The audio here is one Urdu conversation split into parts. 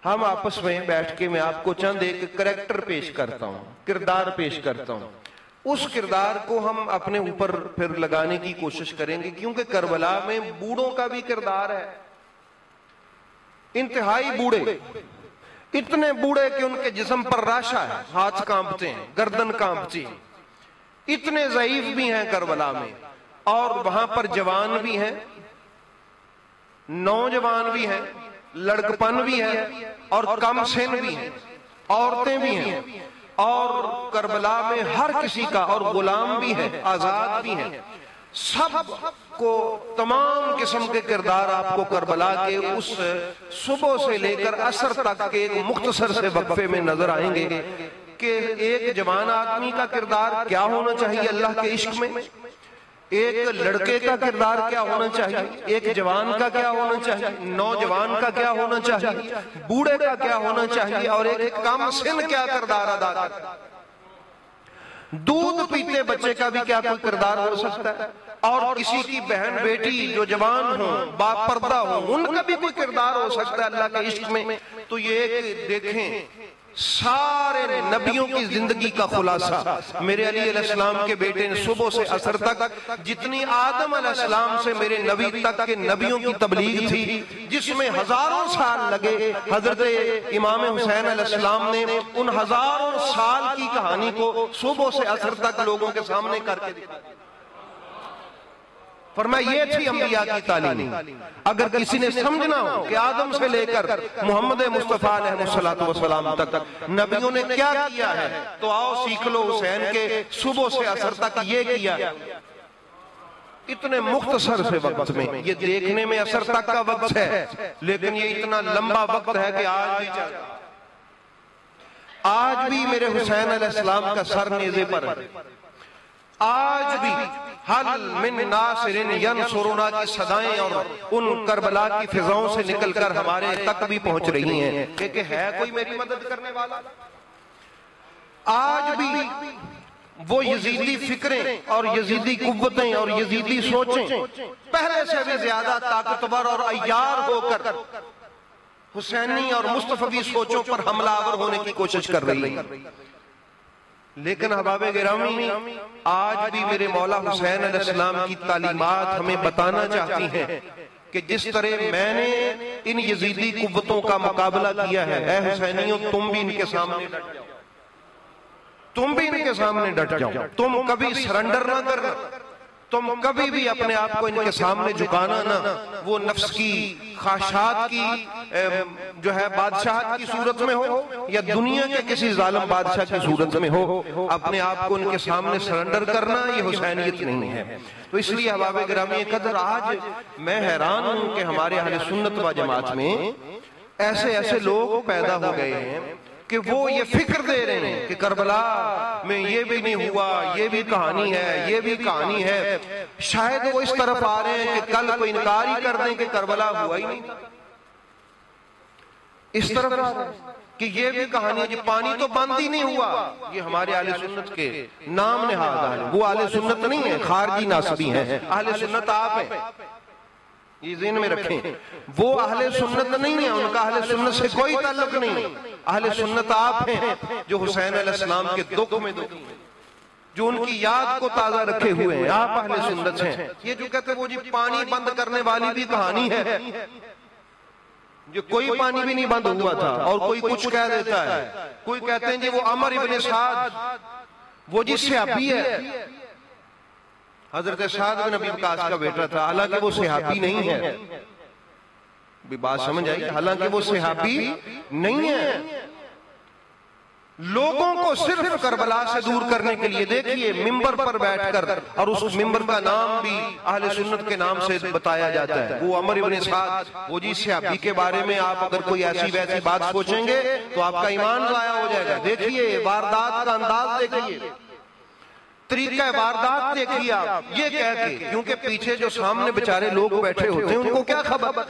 ہم آپس میں بیٹھ کے میں آپ کو چند ایک کریکٹر پیش کرتا ہوں، کردار پیش کرتا ہوں، اس کردار کو ہم اپنے اوپر پھر لگانے کی کوشش کریں گے، کیونکہ کربلا میں بوڑھوں کا بھی کردار ہے، انتہائی بوڑھے، اتنے بوڑھے کہ ان کے جسم پر راشا ہے، ہاتھ کانپتے ہیں، گردن کانپتی ہے، اتنے ضعیف بھی ہیں کربلا میں، اور وہاں پر جوان بھی ہیں، نوجوان بھی ہیں، لڑکپن بھی ہے، اور کم سن بھی ہیں، عورتیں بھی ہیں، اور کربلا میں ہر کسی کا، اور غلام بھی ہیں، آزاد بھی ہیں، سب کو تمام قسم کے کردار آپ کو کربلا کے اس صبح سے لے کر عصر تک کے ایک مختصر سے وقفے میں نظر آئیں گے کہ ایک جوان آدمی کا کردار کیا ہونا چاہیے اللہ کے عشق میں، ایک لڑکے کا کردار کیا ہونا چاہیے، ایک جوان کا کیا ہونا چاہیے، نوجوان کا کیا ہونا چاہیے، بوڑھے کا کیا ہونا چاہیے، اور ایک کم سن کیا کردار ادا کرتا ہے، دودھ پیتے بچے کا بھی کیا کوئی کردار ہو سکتا ہے، اور کسی کی بہن بیٹی جو جوان ہوں، باپ پردہ ہوں، ان کا بھی کوئی کردار ہو سکتا ہے اللہ کے عشق میں۔ تو یہ دیکھیں سارے نبیوں کی زندگی کا خلاصہ میرے علی علیہ السلام کے بیٹے نے صبح سے عصر تک، جتنی آدم علیہ السلام سے میرے نبی تک کے نبیوں کی تبلیغ تھی، جس میں ہزاروں سال لگے، حضرت امام حسین علیہ السلام نے ان ہزاروں سال کی کہانی کو صبح سے عصر تک لوگوں کے سامنے کر کے دکھا دیا۔ فرمایا یہ تھی انبیاء کی تعلیم۔ اگر کسی نے سمجھنا ہو کہ آدم سے لے کر محمد مصطفیٰ علیہ السلام تک نبیوں نے کیا کیا ہے، تو آؤ سیکھ لو حسین کے صبح سے عصر تک یہ کیا۔ اتنے مختصر سے وقت میں، یہ دیکھنے میں عصر تک کا وقت ہے، لیکن یہ اتنا لمبا وقت ہے کہ آج بھی میرے حسین علیہ السلام کا سر نیزے پر ہے، آج بھی حل من ناصر ینصرنا کی صدائیں اور ان کربلا کی فضاؤں سے نکل کر ہمارے تک بھی پہنچ رہی ہیں کہ ہے کوئی میری مدد کرنے والا۔ آج بھی وہ یزیدی فکریں اور یزیدی قوتیں اور یزیدی سوچیں پہلے سے بھی زیادہ طاقتور اور عیار ہو کر حسینی اور مصطفی سوچوں پر حملہ آور ہونے کی کوشش کر رہی ہے۔ لیکن احباب گرامی، آج بھی میرے مولا حسین علیہ السلام کی تعلیمات ہمیں بتانا چاہتی ہیں کہ جس طرح میں نے ان یزیدی قوتوں کا مقابلہ کیا ہے، اے حسینیوں تم بھی ان کے سامنے ڈٹ جاؤ، تم بھی ان کے سامنے ڈٹ جاؤ، تم کبھی سرنڈر نہ کرنا، تم کبھی بھی اپنے آپ کو ان کے سامنے جھکانا نہ، وہ نفس کی خواہشات کی جو ہے بادشاہت کی صورت میں ہو یا دنیا کے کسی ظالم بادشاہ کی صورت میں ہو، اپنے آپ کو ان کے سامنے سرنڈر کرنا یہ حسینیت نہیں ہے۔ تو اس لیے احباب گرامی قدر آج میں حیران ہوں کہ ہمارے اہل سنت و جماعت میں ایسے ایسے لوگ پیدا ہو گئے ہیں کہ وہ یہ فکر دے رہے ہیں کہ کربلا میں یہ بھی نہیں ہوا، یہ بھی کہانی ہے، یہ بھی کہانی ہے۔ شاید وہ اس طرف آ رہے ہیں کہ کل کو انکار ہی کر دیں کہ کربلا ہوا ہی نہیں، اس طرف آ رہے ہیں کہ یہ بھی کہانی ہے کہ پانی تو بند ہی نہیں ہوا۔ یہ ہمارے اہل سنت کے نام نہاد ہیں، وہ اہل سنت نہیں ہیں، خارجی ناصبی ہیں، اہل سنت آپ ہیں، یہ ذہن میں رکھیں۔ وہ اہل سنت نہیں ہیں، ان کا اہل سنت سے کوئی تعلق نہیں، اہل سنت آپ ہیں جو حسین علیہ السلام کے دکھ میں دکھی ہیں، جو ان کی یاد کو تازہ رکھے ہوئے ہیں، آپ اہل سنت ہیں۔ یہ جو کہتے ہیں وہ جی پانی بند کرنے والی بھی کہانی ہے، جو کوئی پانی بھی نہیں بند ہوا تھا، اور کوئی کچھ کہہ دیتا ہے، کوئی کہتے ہیں جی وہ عمر ابن سعد وہ جی صحابی ہے، حضرت سعد بن ابی وقاص کا بیٹا تھا، حالانکہ وہ صحابی نہیں ہے۔ بھی بات سمجھ آئی، حالانکہ وہ صحابی نہیں ہے۔ لوگوں کو صرف کربلا سے دور کرنے کے لیے دیکھیے ممبر پر بیٹھ کر، اور اس ممبر کا نام بھی اہل سنت کے نام سے بتایا جاتا ہے، وہ عمر ابن سعد وہ جی صحابی کے بارے میں آپ اگر کوئی ایسی ویسی بات سوچیں گے تو آپ کا ایمان ضائع ہو جائے گا۔ دیکھیے واردات کا انداز دیکھیے، طریقہ واردات دیکھیے آپ، یہ کہہ کے، کیونکہ پیچھے جو سامنے بیچارے لوگ بیٹھے ہوتے ہیں ان کو کیا خبر،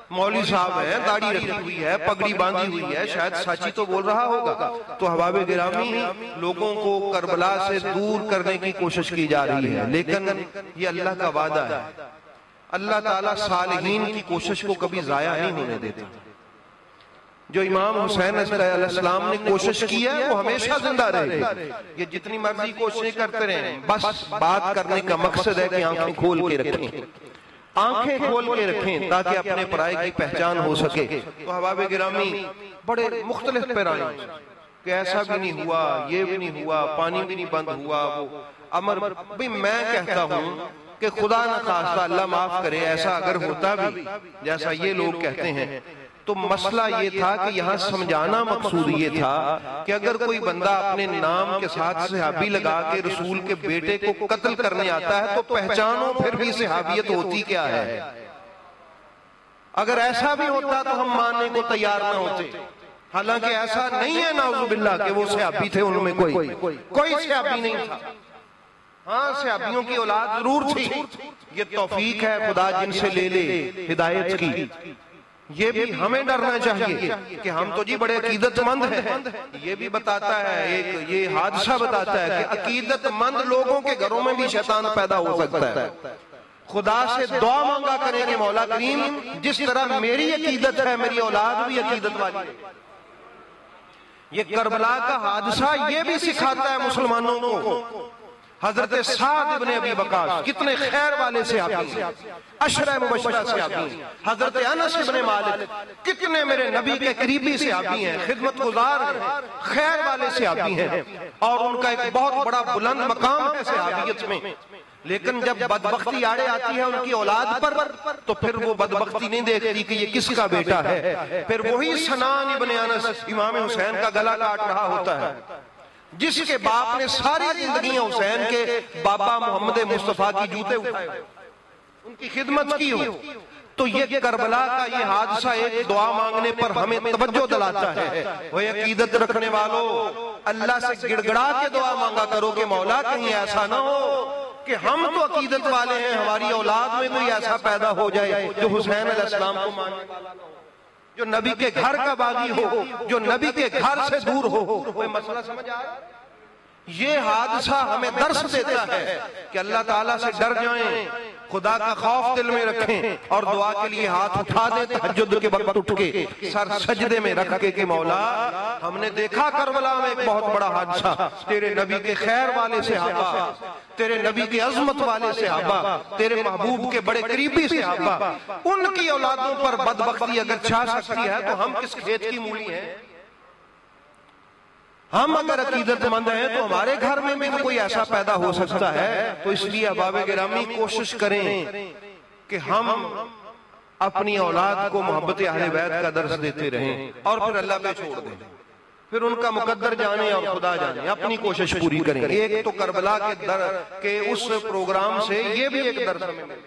مولوی صاحب ہیں، داڑھی رکھی ہوئی ہے، پگڑی باندھی ہوئی ہے، شاید سچی تو بول رہا ہوگا۔ تو احباب گرامی لوگوں کو کربلا سے دور کرنے کی کوشش کی جا رہی ہے، لیکن یہ اللہ کا وعدہ ہے، اللہ تعالیٰ صالحین کی کوشش کو کبھی ضائع نہیں ہونے دیتا۔ جو امام حسین علیہ السلام نے کوشش کی ہے وہ ہمیشہ زندہ رہے. یہ جتنی مرضی کوششیں کرتے رہیں، بس بات کرنے کا مقصد ہے کہ آنکھیں کھول کے رکھیں، آنکھیں کھول کے رکھیں تاکہ اپنے پرائے کی پہچان ہو سکے. تو احباب گرامی بڑے مختلف پیرائیں کہ ایسا بھی نہیں ہوا، یہ بھی نہیں ہوا، پانی بھی نہیں بند ہوا، وہ امر بھی. میں کہتا ہوں کہ خدا نخواستہ اللہ معاف کرے ایسا اگر ہوتا بھی جیسا یہ لوگ کہتے ہیں، تو مسئلہ یہ تھا کہ یہاں سمجھانا مقصود یہ تھا کہ اگر کوئی بندہ اپنے نام کے ساتھ صحابی لگا کے رسول کے بیٹے کو قتل کرنے آتا ہے تو پہچانو پھر بھی صحابیت ہوتی کیا ہے. اگر ایسا بھی ہوتا تو ہم ماننے کو تیار نہ ہوتے. حالانکہ ایسا نہیں ہے نعوذ باللہ کہ وہ صحابی تھے، ان میں کوئی صحابی نہیں تھا. ہاں صحابیوں کی اولاد ضرور تھی. یہ توفیق ہے خدا جن سے لے لے ہدایت کی. یہ بھی ہمیں ڈرنا چاہیے کہ ہم تو جی بڑے عقیدت مند ہیں. یہ بھی بتاتا ہے، یہ حادثہ بتاتا ہے کہ عقیدت مند لوگوں کے گھروں میں بھی شیطان پیدا ہو سکتا ہے. خدا سے دعا مانگا کریں کہ مولا کریم جس طرح میری عقیدت ہے میری اولاد بھی عقیدت والی ہے. یہ کربلا کا حادثہ یہ بھی سکھاتا ہے مسلمانوں کو. حضرت سعد ابن ابی وقاص کتنے خیر والے صحابی ہیں، عشرہ مبشرہ صحابی ہیں. حضرت انس ابن مالک کتنے میرے نبی کے قریبی صحابی ہیں، خدمت گزار ہیں، خیر والے صحابی ہیں، اور ان کا ایک بہت بڑا بلند مقام ہے صحابیت میں. لیکن جب بدبختی آڑے آتی ہے ان کی اولاد پر تو پھر وہ بدبختی نہیں دیکھتی کہ یہ کس کا بیٹا ہے. پھر وہی سنان ابن انس امام حسین کا گلا کاٹ رہا ہوتا ہے، جس کے باپ نے ساری زندگی حسین کے بابا محمد مصطفیٰ کی جوتے اٹھائے، ان کی خدمت کی ہو. تو یہ کربلا کا یہ حادثہ ایک دعا مانگنے پر ہمیں توجہ دلاتا ہے. وہ عقیدت رکھنے والوں اللہ سے گڑ گڑا کے دعا مانگا کرو کہ مولا کہیں ایسا نہ ہو کہ ہم تو عقیدت والے ہیں، ہماری اولاد میں کوئی ایسا پیدا ہو جائے جو حسین علیہ السلام کو ماننے والا نہ ہو، جو نبی کے گھر کا باغی ہو، جو نبی کے گھر سے دور ہو. کوئی مسئلہ سمجھ آیا؟ یہ حادثہ ہمیں درس دیتا ہے کہ اللہ تعالیٰ سے ڈر جائیں، خدا کا خوف دل میں رکھیں اور دعا کے لیے ہاتھ اٹھا دیں تہجد کے وقت اٹھ کے سر سجدے میں رکھ کے کہ مولا ہم نے دیکھا کربلا میں ایک بہت بڑا حادثہ، تیرے نبی کے خیر والے صحابہ، تیرے نبی کی عظمت والے صحابہ، تیرے محبوب کے بڑے قریبی صحابہ، ان کی اولادوں پر بدبختی اگر چھا سکتی ہے تو ہم کس کھیت کی مولی ہیں؟ ہم اگر عقیدت مند ہیں تو ہمارے گھر میں بھی کوئی ایسا پیدا ہو سکتا ہے. تو اس لیے احباب گرامی کوشش کریں کہ ہم اپنی اولاد کو محبت اہل بیت کا درس دیتے رہیں اور پھر اللہ پہ چھوڑ دیں، پھر ان کا مقدر جانے اور خدا جانے. اپنی کوشش پوری کریں. ایک تو کربلا کے اس پروگرام سے یہ بھی ایک درس ہمیں ملے.